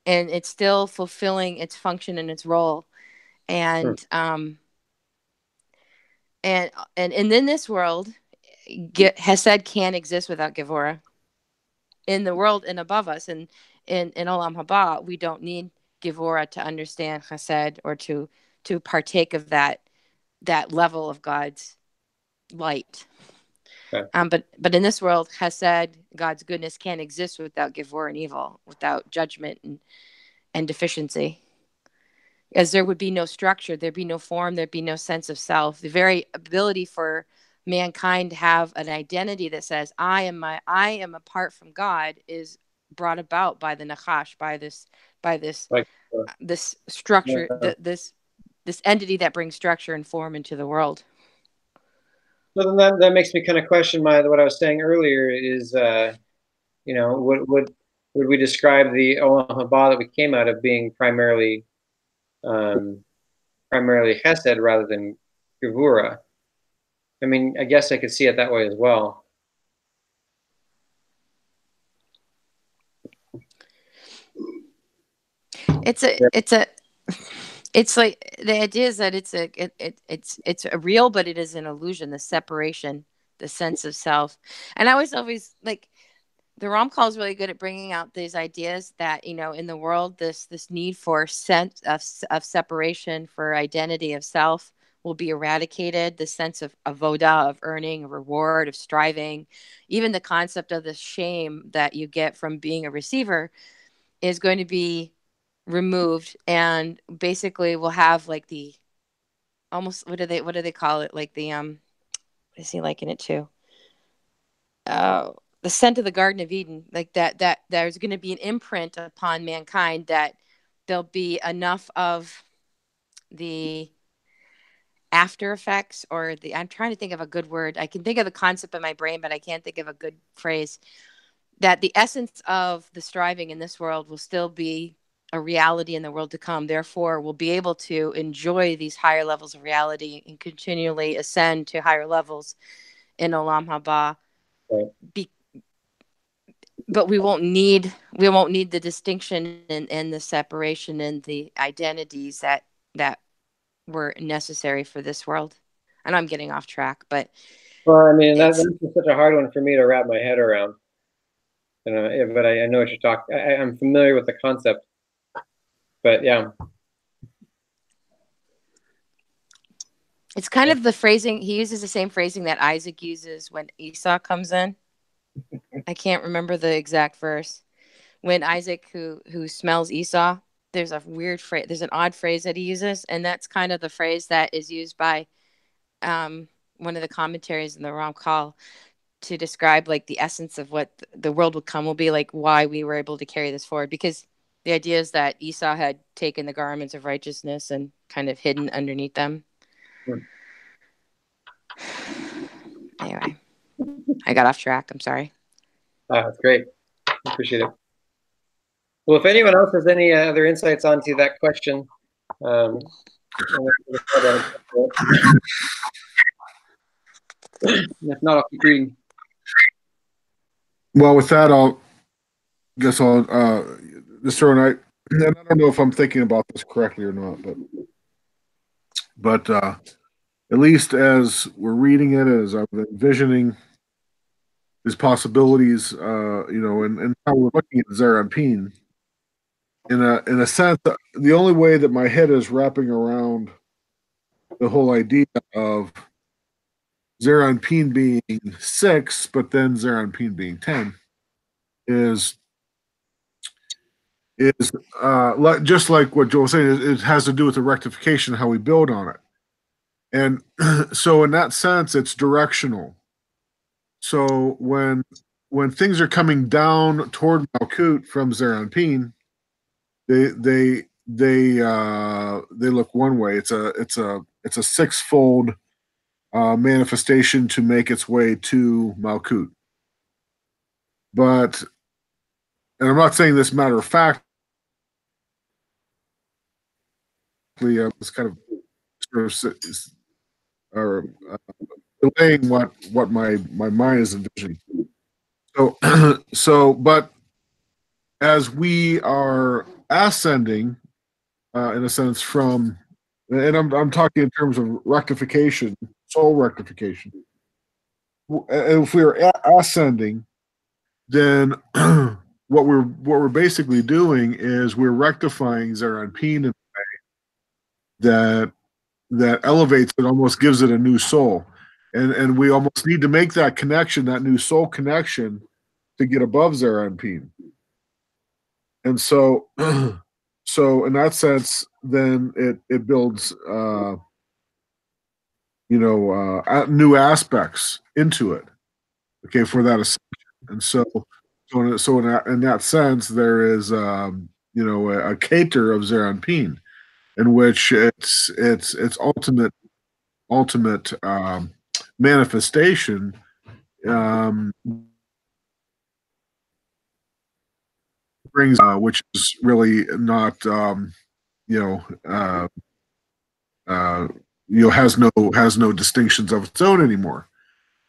and it's still fulfilling its function and its role. And and in this world, Hesed can't exist without Gevura. In the world and above us, and in Olam Haba, we don't need Gevura to understand Chesed, or to partake of that level of God's light. Okay. But in this world, Chesed, God's goodness, can't exist without Gevura and evil, without judgment and deficiency. As there would be no structure, there'd be no form, there'd be no sense of self. The very ability for mankind to have an identity that says I am apart from God is brought about by the Nachash, by this this structure, this entity that brings structure and form into the world. So then that makes me kind of question what I was saying earlier is, would we describe the Olam Haba that we came out of being primarily Chesed rather than Gevura? I mean, I guess I could see it that way as well. It's like the idea is that it's a real, but it is an illusion. The separation, the sense of self, and I was always like, the Ramchal is really good at bringing out these ideas that in the world, this need for sense of separation, for identity of self, will be eradicated. The sense of avoda, of earning a reward, of striving, even the concept of the shame that you get from being a receiver is going to be removed, and basically we'll have like the almost, what do they call it, like the what is he liken it to, the scent of the Garden of Eden, like that there's going to be an imprint upon mankind, that there'll be enough of the after effects, or I'm trying to think of a good word. I can think of the concept in my brain, but I can't think of a good phrase. That the essence of the striving in this world will still be a reality in the world to come. Therefore, we'll be able to enjoy these higher levels of reality and continually ascend to higher levels in Olam Haba. Right. But we won't need the distinction and the separation and the identities that were necessary for this world. And I'm getting off track, but I mean, that's such a hard one for me to wrap my head around. But I know what you're talking. I'm familiar with the concept, but yeah. It's kind of the phrasing he uses, the same phrasing that Isaac uses when Esau comes in. I can't remember the exact verse. When Isaac, who smells Esau, there's a weird phrase. There's an odd phrase that he uses, and that's kind of the phrase that is used by one of the commentaries in the Ramchal to describe like the essence of what the world will be like, why we were able to carry this forward. Because the idea is that Esau had taken the garments of righteousness and kind of hidden underneath them. Anyway, I got off track. I'm sorry. That's great. Appreciate it. Well, if anyone else has any other insights onto that question, if not, I'll keep reading. Well, with that, I'll just throw an and I don't know if I'm thinking about this correctly or not, but at least as we're reading it, as I'm envisioning these possibilities, and how we're looking at Zeranpin, in a sense, the only way that my head is wrapping around the whole idea of Zeranpin being 6, but then Zeranpin being 10 is just like what Joel was saying. It has to do with the rectification, how we build on it, and so in that sense, it's directional. So when things are coming down toward Malkut from Zeranpin, they look one way. It's a sixfold manifestation to make its way to Malkut. But, and I'm not saying this matter of fact. It's kind of delaying what my mind is envisioning. But as we are ascending, in a sense, from, and I'm talking in terms of rectification, soul rectification. And if we are ascending, then what we're basically doing is we're rectifying Zeranpin in a way that elevates it, almost gives it a new soul. And we almost need to make that connection, that new soul connection, to get above Zeranpin. And so in that sense, then it builds new aspects into it, okay, for that ascension. And so in that sense, there is a cater of Zeranpin, in which its ultimate manifestation brings, which is really not has no distinctions of its own anymore.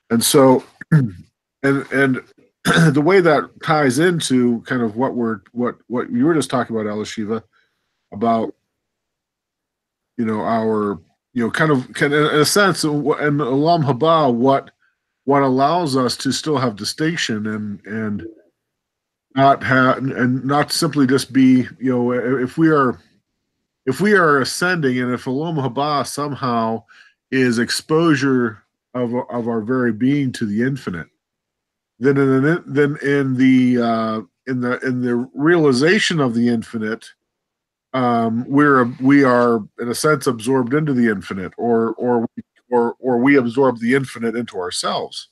And so and the way that ties into kind of what you were just talking about, Elishiva, about our kind of in a sense, and Olam Haba, what allows us to still have distinction and not simply just be, if we are ascending, and if Olam Haba somehow is exposure of our very being to the infinite, then in the realization of the infinite, we are in a sense absorbed into the infinite, or we absorb the infinite into ourselves.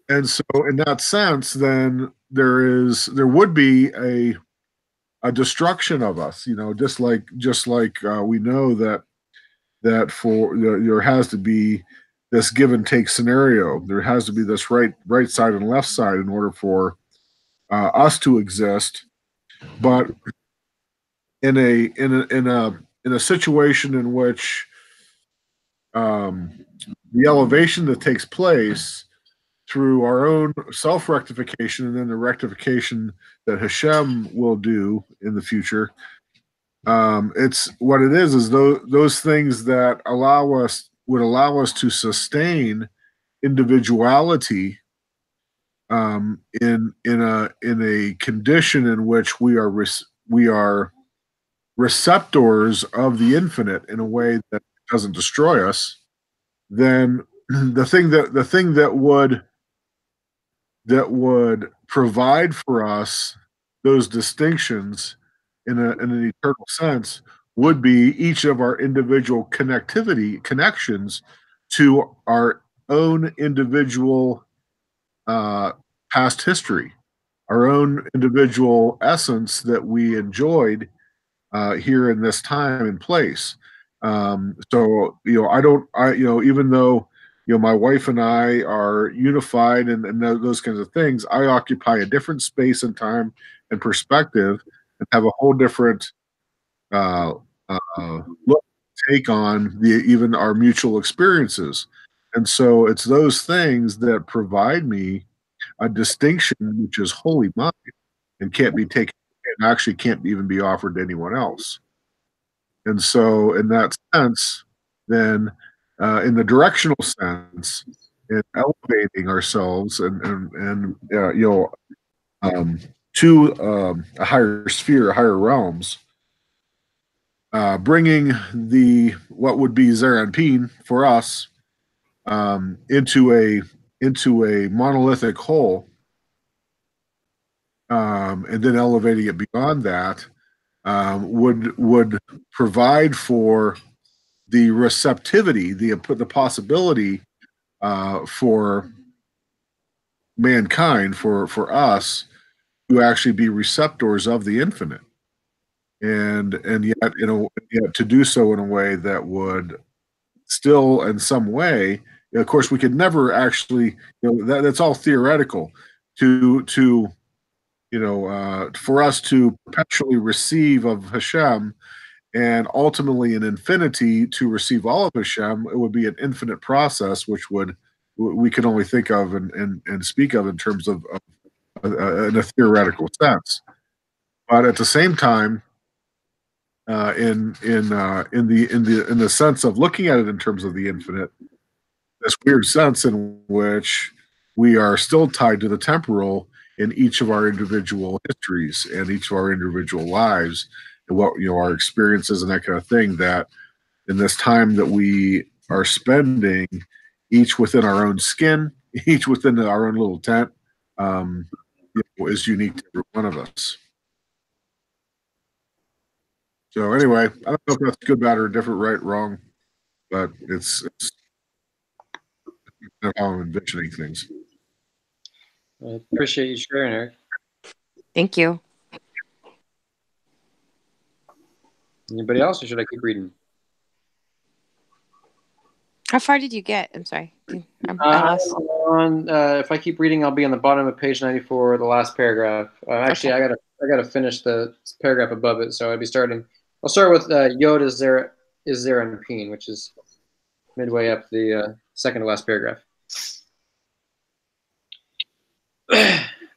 And so in that sense, then there would be a destruction of us, just like we know that for there has to be this give and take scenario. There has to be this right side and left side in order for us to exist. But in a situation in which the elevation that takes place through our own self-rectification and then the rectification that Hashem will do in the future, it's what it is those things that would allow us to sustain individuality in a condition in which we are receptors of the infinite in a way that doesn't destroy us, then the thing that would provide for us those distinctions in an eternal sense would be each of our individual connections to our own individual past history, our own individual essence that we enjoyed here in this time and place. So even though my wife and I are unified and those kinds of things, I occupy a different space and time and perspective, and have a whole different look, take on even our mutual experiences. And so it's those things that provide me a distinction which is wholly mine and can't be taken, and actually can't even be offered to anyone else. And so, in that sense, then in the directional sense, in elevating ourselves and to a higher sphere, higher realms, bringing what would be Zeranpin for us into a monolithic whole, and then elevating it beyond that, would provide for the receptivity, the possibility for mankind, for us, to actually be receptors of the infinite, and yet to do so in a way that would still, in some way, of course, we could never actually, that's all theoretical. For us to perpetually receive of Hashem, and ultimately in infinity to receive all of Hashem, it would be an infinite process, which we can only think of and speak of in terms of in a theoretical sense. But at the same time, in the sense of looking at it in terms of the infinite, this weird sense in which we are still tied to the temporal in each of our individual histories and each of our individual lives, and what our experiences and that kind of thing, that in this time that we are spending, each within our own skin, each within our own little tent, is unique to every one of us. So anyway, I don't know if that's good, bad, or different, right, wrong, but it's how I'm envisioning things. I appreciate you sharing, Eric. Thank you. Anybody else, or should I keep reading? How far did you get? I'm sorry. I lost. If I keep reading, I'll be on the bottom of page 94, the last paragraph. Actually, okay. I gotta finish the paragraph above it, so I'll start with Yod is there and Peen, which is midway up the second to last paragraph.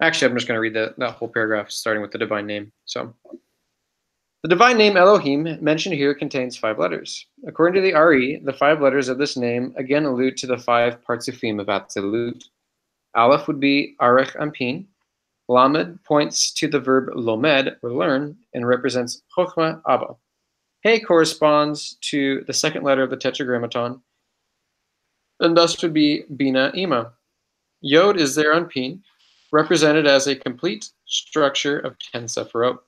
Actually, I'm just going to read that whole paragraph, starting with the divine name. So, the divine name Elohim mentioned here contains 5 letters. According to the Ari, the 5 letters of this name again allude to the 5 Partzufim of Atzilut. Aleph would be Arech Ampin. Lamed points to the verb lomed, or learn, and represents Chochma Abba. He corresponds to the second letter of the Tetragrammaton, and thus would be Bina Ima. Yod is there on Pin, represented as a complete structure of 10 Sephirot.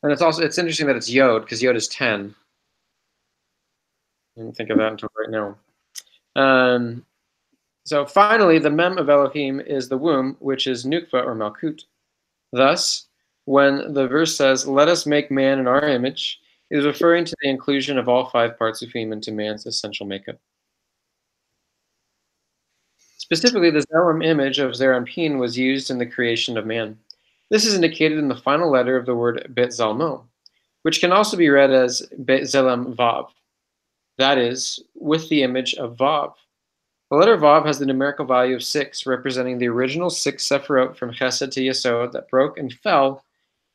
And it's interesting that it's Yod, because Yod is 10. I didn't think of that until right now. So finally, the Mem of Elohim is the womb, which is Nukva, or Malkut. Thus, when the verse says, "Let us make man in our image," it is referring to the inclusion of all 5 Partzufim into man's essential makeup. Specifically, the Zelem image of Zeranpin was used in the creation of man. This is indicated in the final letter of the word Bet Zalmo, which can also be read as Bet Zelem Vav. That is, with the image of Vav. The letter Vav has the numerical value of 6, representing the original 6 Sephirot from Chesed to Yesod that broke and fell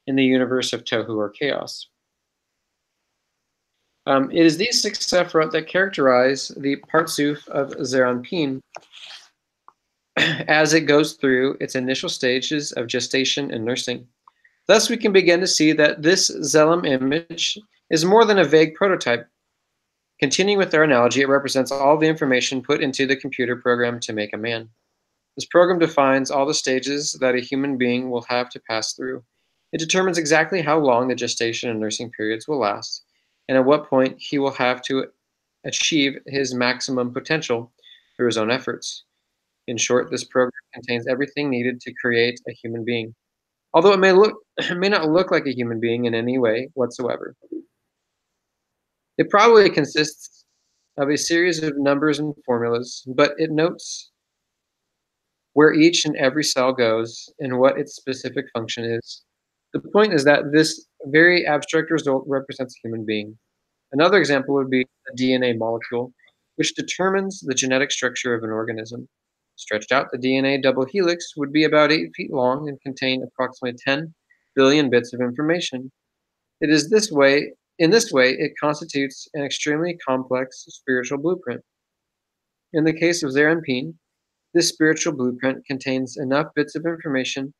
in the universe of Tohu, or chaos. It is these 6 Sephirot that characterize the Partzuf of Zeranpin as it goes through its initial stages of gestation and nursing. Thus, we can begin to see that this Zelem image is more than a vague prototype, Continuing with our analogy, it represents all the information put into the computer program to make a man. This program defines all the stages that a human being will have to pass through. It determines exactly how long the gestation and nursing periods will last, and at what point he will have to achieve his maximum potential through his own efforts. In short, this program contains everything needed to create a human being, although it may not look like a human being in any way whatsoever. It probably consists of a series of numbers and formulas, but it notes where each and every cell goes and what its specific function is. The point is that this very abstract result represents a human being. Another example would be a DNA molecule, which determines the genetic structure of an organism. Stretched out, the DNA double helix would be about 8 feet long and contain approximately 10 billion bits of information. It is this way, in this way, it constitutes an extremely complex spiritual blueprint. In the case of Zerampin, this spiritual blueprint contains enough bits of information,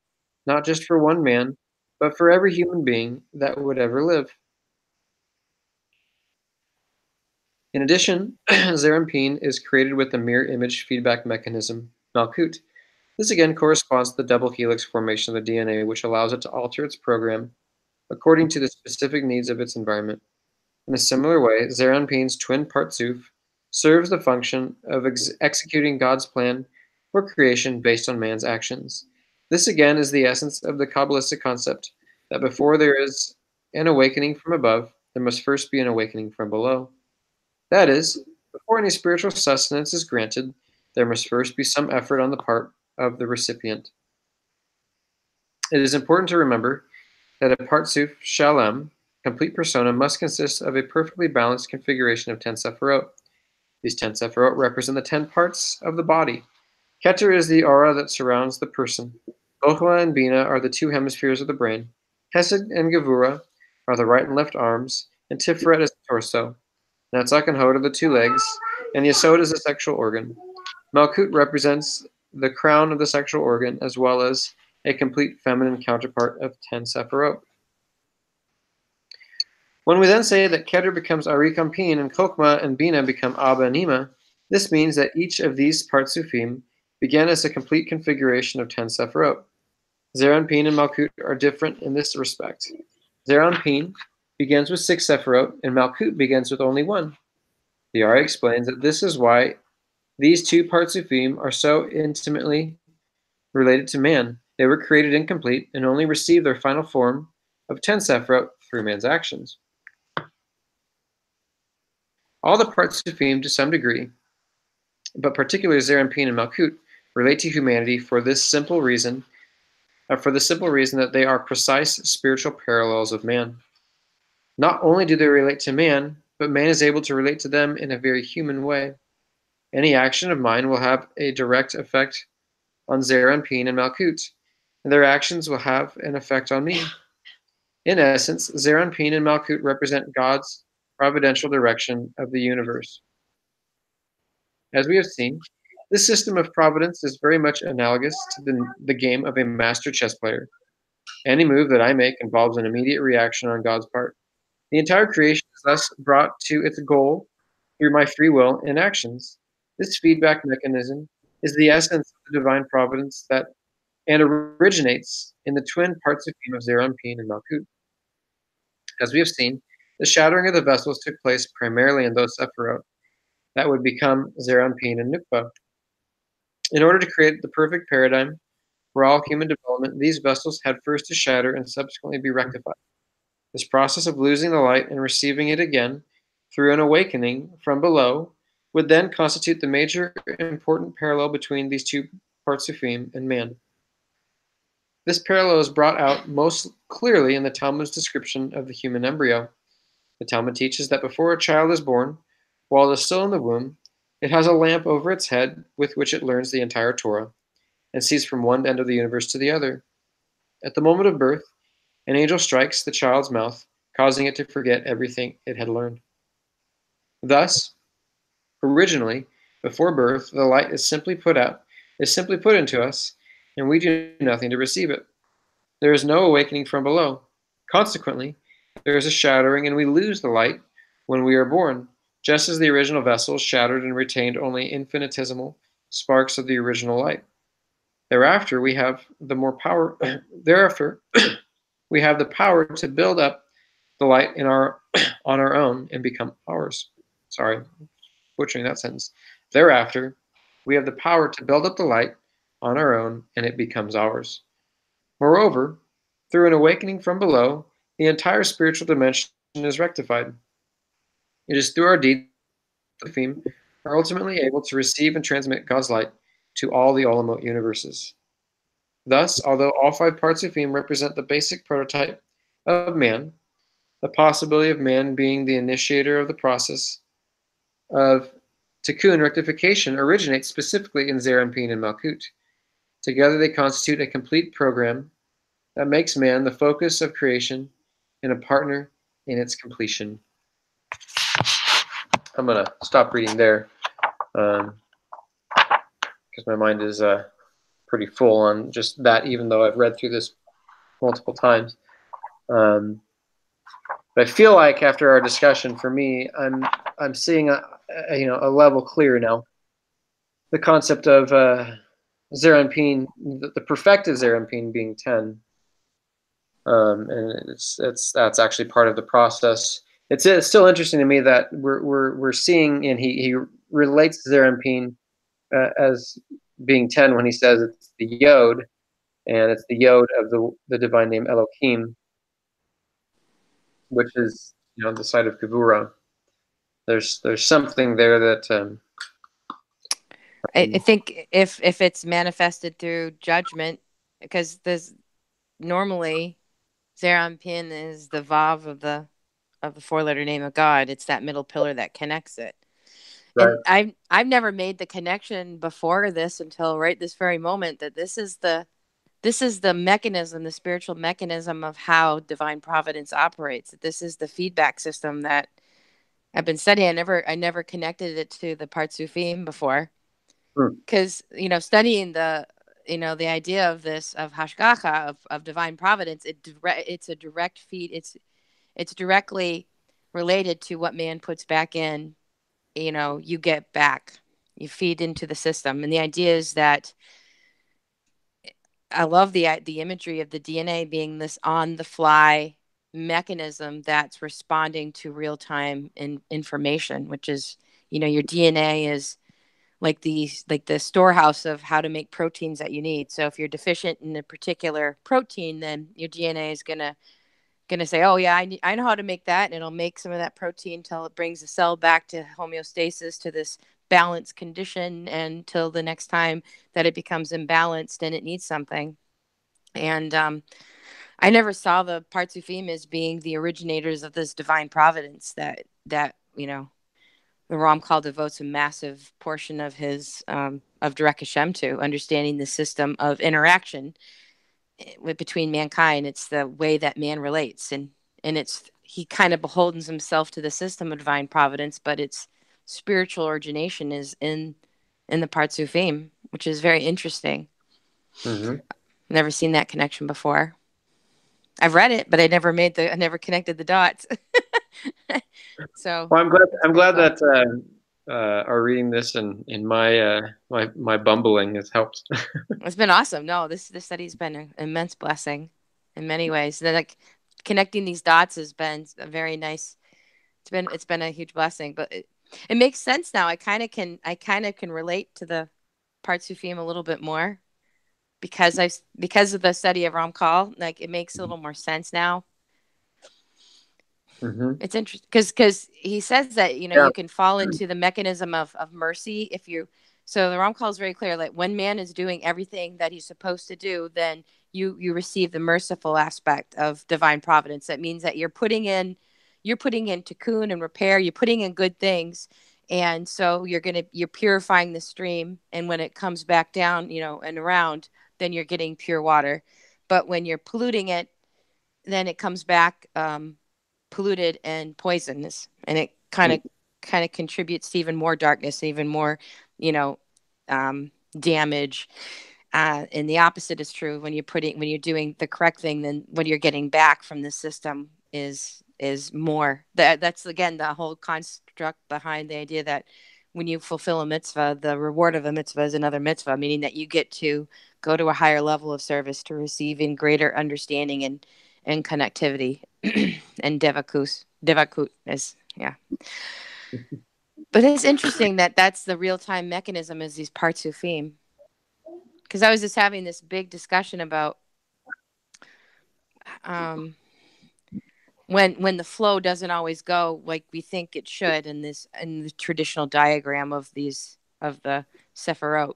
not just for one man, but for every human being that would ever live. In addition, Zerampin is created with a mirror image feedback mechanism, Malkut. This again corresponds to the double helix formation of the DNA, which allows it to alter its program according to the specific needs of its environment. In a similar way, Zerampin's twin Partzuf serves the function of executing God's plan for creation based on man's actions. This again is the essence of the Kabbalistic concept that before there is an awakening from above, there must first be an awakening from below. That is, before any spiritual sustenance is granted, there must first be some effort on the part of the recipient. It is important to remember that a Partzuf Shalem, complete persona, must consist of a perfectly balanced configuration of 10 Sephirot. These 10 Sephirot represent the 10 parts of the body. Keter is the aura that surrounds the person. Chokhmah and Bina are the two hemispheres of the brain. Hesed and Gevura are the right and left arms, and Tiferet is the torso. Netzach and Hod are the two legs, and Yesod is the sexual organ. Malkut represents the crown of the sexual organ, as well as a complete feminine counterpart of 10 Sephirot. When we then say that Keter becomes Arik Ampin and Chokhmah and Bina become Abba and Ima, this means that each of these Partzufim began as a complete configuration of 10 Sephirot. Zerampin and Malkut are different in this respect. Zerampin begins with 6 Sephirot, and Malkut begins with only 1. The Ari explains that this is why these two Partzufim are so intimately related to man. They were created incomplete and only received their final form of 10 Sephirot through man's actions. All the Partzufim, to some degree, but particularly Zerampin and Malkut, relate to humanity for the simple reason that they are precise spiritual parallels of man. Not only do they relate to man, but man is able to relate to them in a very human way. Any action of mine will have a direct effect on Zerampin and Malkut, and their actions will have an effect on me. In essence, Zerampin and Malkut represent God's providential direction of the universe. As we have seen, this system of providence is very much analogous to the game of a master chess player. Any move that I make involves an immediate reaction on God's part. The entire creation is thus brought to its goal through my free will and actions. This feedback mechanism is the essence of the divine providence and originates in the twin Partzufim of Zerampin and Malkut. As we have seen, the shattering of the vessels took place primarily in those Sephirot that would become Zerampin and Nukba. In order to create the perfect paradigm for all human development, these vessels had first to shatter and subsequently be rectified. This process of losing the light and receiving it again through an awakening from below would then constitute the major important parallel between these two Partzufim and man. This parallel is brought out most clearly in the Talmud's description of the human embryo. The Talmud teaches that before a child is born, while it is still in the womb, it has a lamp over its head with which it learns the entire Torah and sees from one end of the universe to the other. At the moment of birth, an angel strikes the child's mouth, causing it to forget everything it had learned. Thus, originally, before birth, the light is simply put into us, and we do nothing to receive it. There is no awakening from below. Consequently, there is a shattering, and we lose the light when we are born, just as the original vessels shattered and retained only infinitesimal sparks of the original light. Thereafter, we have the more power. Thereafter, we have the power to build up the light in our on our own and become ours. Sorry, butchering that sentence. Thereafter, we have the power to build up the light on our own and it becomes ours. Moreover, through an awakening from below, the entire spiritual dimension is rectified. It is through our deeds Partzufim are ultimately able to receive and transmit God's light to all the Olamot universes. Thus, although all 5 Partzufim represent the basic prototype of man, the possibility of man being the initiator of the process of tikkun rectification originates specifically in Zeir Anpin and Malkut. Together they constitute a complete program that makes man the focus of creation and a partner in its completion. I'm going to stop reading there because my mind is pretty full on just that, even though I've read through this multiple times. But I feel like after our discussion, for me, I'm seeing a level clear now. The concept of Zeir Anpin, the perfected Zeir Anpin being 10, and that's actually part of the process. It's still interesting to me that we're seeing, and he relates Zeir Anpin as being 10 when he says it's the Yod, and it's the Yod of the divine name Elohim, which is the site of Gevurah. There's something there that I think if it's manifested through judgment, because there's normally Zeir Anpin is the Vav of the 4-letter name of God. It's that middle pillar that connects it. Right. And I've never made the connection before this until right this very moment that this is the mechanism, the spiritual mechanism of how divine providence operates. This is the feedback system that I've been studying. I never connected it to the Partzufim before, because studying the idea of this of hashgacha of divine providence, it's a direct feed. It's directly related to what man puts back in. You get back, you feed into the system, and the idea is that I love the imagery of the DNA being this on the fly mechanism that's responding to real time information, which is your DNA is like the storehouse of how to make proteins that you need. So if you're deficient in a particular protein, then your DNA is gonna say, oh yeah, I know how to make that, and it'll make some of that protein till it brings the cell back to homeostasis, to this balanced condition, until the next time that it becomes imbalanced and it needs something. And I never saw the Partzufim as being the originators of this divine providence that the Ramchal devotes a massive portion of his of Derek Hashem to, understanding the system of interaction between mankind. It's the way that man relates, and he kind of beholdens himself to the system of divine providence, but its spiritual origination is in the Partzufim, which is very interesting. Mm-hmm. Never seen that connection before. I've read it, but I never connected the dots. So, well, I'm glad that our reading this and my bumbling has helped. It's been awesome. No, this study's been an immense blessing in many ways. Like connecting these dots has been a very nice. It's been a huge blessing, but it makes sense now. I kind of can relate to the Partzufim a little bit more because of the study of Ramchal. Like it makes a little more sense now. Mm-hmm. It's interesting because he says that you can fall into the mechanism of mercy if you. So the Ramchal is very clear. Like when man is doing everything that he's supposed to do, then you receive the merciful aspect of divine providence. That means that you're putting in tikkun and repair. You're putting in good things, and so you're purifying the stream. And when it comes back down, and around, then you're getting pure water. But when you're polluting it, then it comes back polluted and poisonous, and it kind of contributes to even more darkness, even more damage. And the opposite is true when you're doing the correct thing. Then what you're getting back from the system is is more. That's again the whole construct behind the idea that when you fulfill a mitzvah, the reward of a mitzvah is another mitzvah, meaning that you get to go to a higher level of service to receive in greater understanding and connectivity and devakut is But it's interesting that that's the real time mechanism is these partzufim. Because I was just having this big discussion about when the flow doesn't always go like we think it should in the traditional diagram of the Sephirot.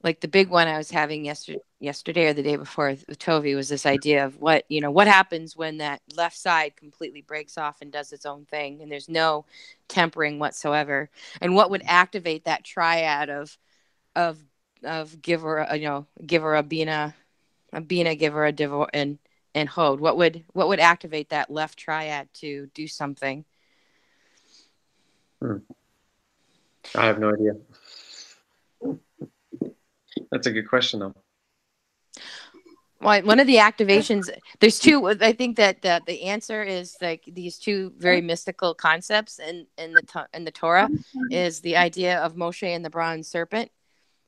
Like the big one I was having yesterday or the day before with Tovi was this idea of what happens when that left side completely breaks off and does its own thing and there's no tempering whatsoever, and what would activate that triad of giver, giver a bina, giver a divor, and hod. What would activate that left triad to do something? I have no idea. That's a good question, though. Well, one of the activations, there's two. I think that the answer is like these two very mystical concepts in the Torah is the idea of Moshe and the bronze serpent.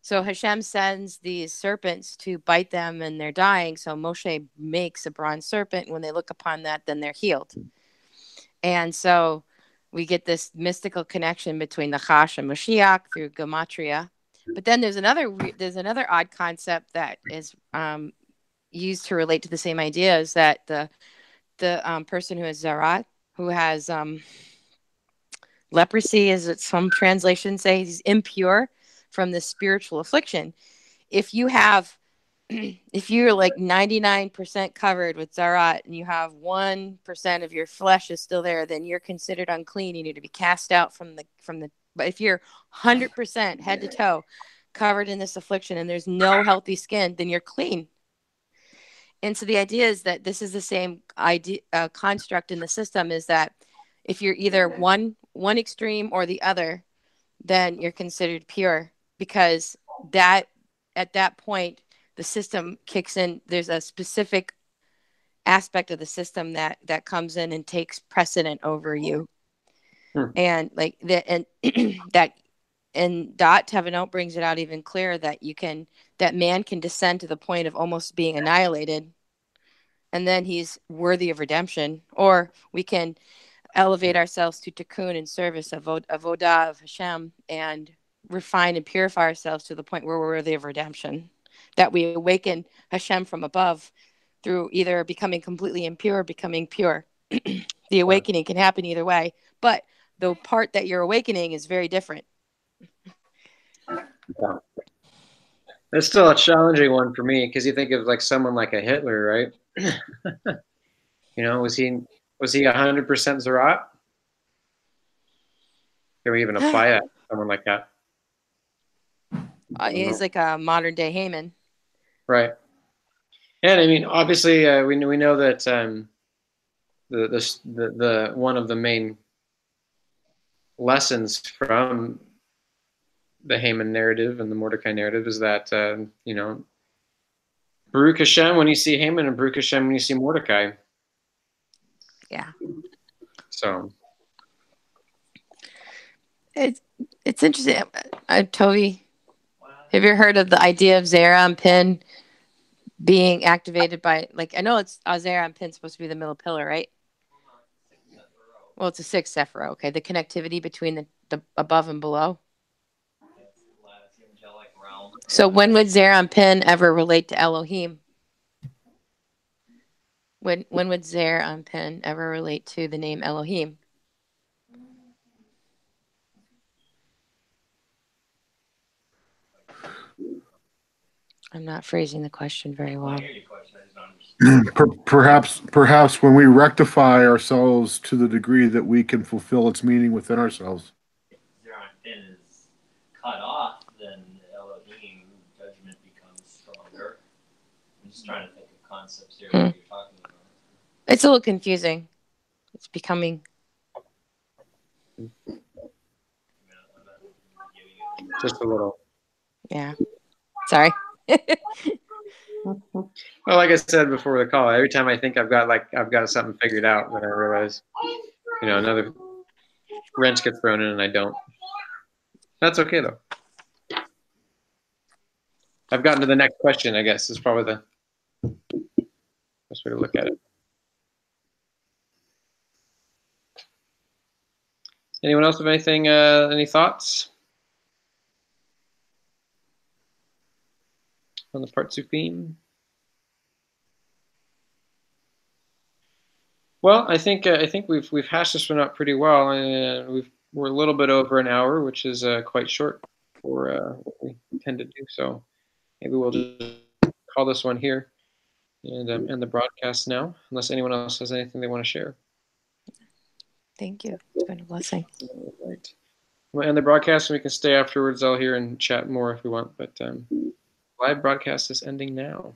So Hashem sends these serpents to bite them and they're dying. So Moshe makes a bronze serpent. When they look upon that, then they're healed. And so we get this mystical connection between the Chash and Mashiach through Gematria. But then there's another odd concept that is used to relate to the same idea, is that the person who is Zarat, who has leprosy, as some translations say, he's impure from the spiritual affliction. If you're like 99% covered with Zarat and you have 1% of your flesh is still there, then you're considered unclean. You need to be cast out from the. But if you're 100% head to toe covered in this affliction and there's no healthy skin, then you're clean. And so the idea is that this is the same idea construct in the system, is that if you're either one extreme or the other, then you're considered pure, because that at that point the system kicks in. There's a specific aspect of the system that comes in and takes precedent over you. And like that, and that, and Dot Tavanot brings it out even clearer that that man can descend to the point of almost being annihilated, and then he's worthy of redemption. Or we can elevate ourselves to tikkun and service of avodah of Hashem and refine and purify ourselves to the point where we're worthy of redemption. That we awaken Hashem from above through either becoming completely impure or becoming pure. The awakening can happen either way, but the part that you're awakening is very different. Yeah. It's still a challenging one for me, because you think of like someone like a Hitler, right? Was he 100% Zarat? Can we even apply that to someone like that? He's like a modern day Haman, right? And I mean, obviously, we know that the one of the main lessons from the Haman narrative and the Mordecai narrative is that Baruch Hashem when you see Haman, and Baruch Hashem when you see Mordecai. Yeah. So it's interesting. Tovi, have you heard of the idea of Zera and Pin being activated by, like, I know it's Zera and Pin supposed to be the middle pillar, right? Well, it's a 6 Sephirah. Okay, the connectivity between the above and below. So when would Zera and Pin ever relate to Elohim? When would Zera and Pin ever relate to the name Elohim? I'm not phrasing the question very well. Perhaps when we rectify ourselves to the degree that we can fulfill its meaning within ourselves. If Zera and Pin is cut off, then Elohim judgment becomes stronger. I'm just trying to think of concepts here that you're talking about. It's a little confusing. It's becoming. Just a little. Yeah. Sorry. Well, like I said before the call, every time I think I've got something figured out, then I realize, another wrench gets thrown in and I don't. That's okay though. I've gotten to the next question, I guess, is probably the best way to look at it. Anyone else have anything, any thoughts on the Partzufim? Well, I think we've hashed this one out pretty well, and we're a little bit over an hour, which is quite short for what we tend to do. So maybe we'll just call this one here and end the broadcast now, unless anyone else has anything they want to share. Thank you. It's been a blessing. All right. We'll end the broadcast, and we can stay afterwards all here and chat more if we want. But live broadcast is ending now.